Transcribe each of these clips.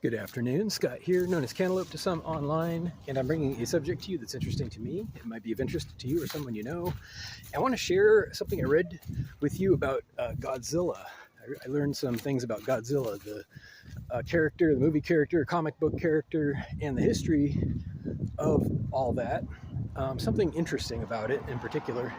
Good afternoon, Scott here, known as Cantaloupe to some online, and I'm bringing a subject to you that's interesting to me. It might be of interest to you or someone you know. I want to share something I read with you about Godzilla. I learned some things about Godzilla, the character, the movie character, comic book character, and the history of all that. Something interesting about it in particular.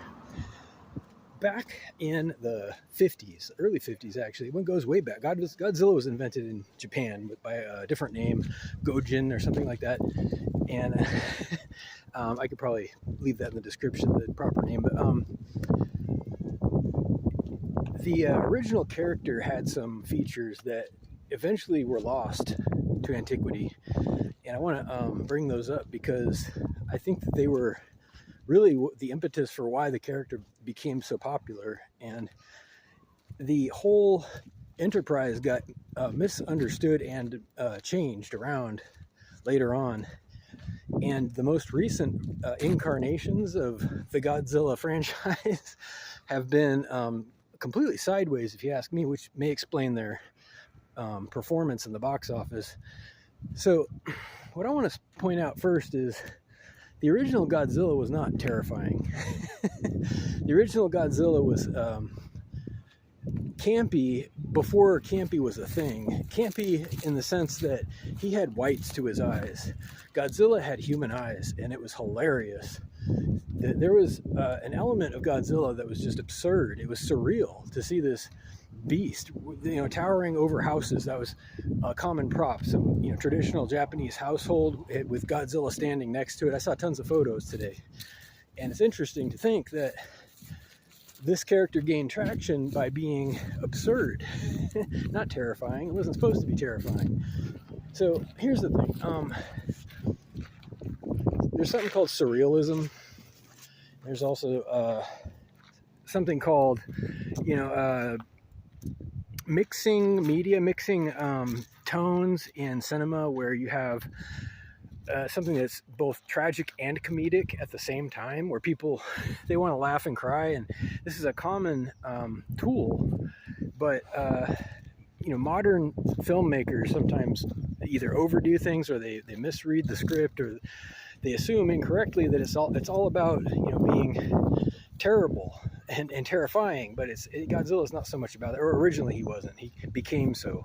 Back in the 50s, early 50s actually, one goes way back. Godzilla was invented in Japan by a different name, Gojin or something like that. And I could probably leave that in the description, the proper name. But the original character had some features that eventually were lost to antiquity. And I want to bring those up because I think that they were really the impetus for why the character became so popular, and the whole enterprise got misunderstood and changed around later on. And the most recent incarnations of the Godzilla franchise have been completely sideways, if you ask me, which may explain their performance in the box office. So what I want to point out first is the original Godzilla was not terrifying. The original Godzilla was campy before campy was a thing. Campy in the sense that he had whites to his eyes. Godzilla had human eyes, and it was hilarious. There was an element of Godzilla that was just absurd. It was surreal to see this beast, towering over houses. That was a common prop. Some, traditional Japanese household with Godzilla standing next to it. I saw tons of photos today, and it's interesting to think that this character gained traction by being absurd, not terrifying. It wasn't supposed to be terrifying. So here's the thing. There's something called surrealism. There's also something called, mixing tones in cinema, where you have something that's both tragic and comedic at the same time, where people, they want to laugh and cry, and this is a common tool, but modern filmmakers sometimes either overdo things, or they misread the script, or they assume incorrectly that it's all about being terrible and terrifying, but Godzilla's not so much about it. Or originally he wasn't. He became so.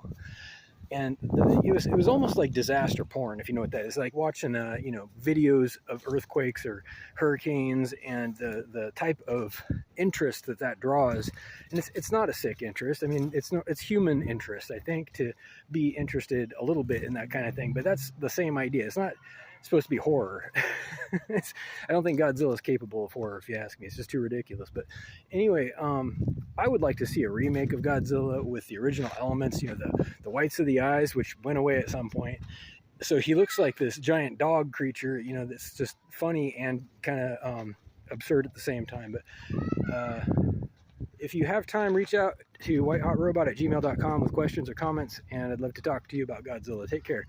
And it was almost like disaster porn, if you know what that is. Like watching videos of earthquakes or hurricanes, and the type of interest that draws. And it's not a sick interest. I mean, it's human interest, I think, to be interested a little bit in that kind of thing. But that's the same idea. It's not supposed to be horror. I don't think Godzilla is capable of horror, if you ask me. It's just too ridiculous. But anyway, I would like to see a remake of Godzilla with the original elements, the whites of the eyes, which went away at some point. So he looks like this giant dog creature, that's just funny and kind of absurd at the same time. But if you have time, reach out to whitehotrobot@gmail.com with questions or comments, and I'd love to talk to you about Godzilla. Take care.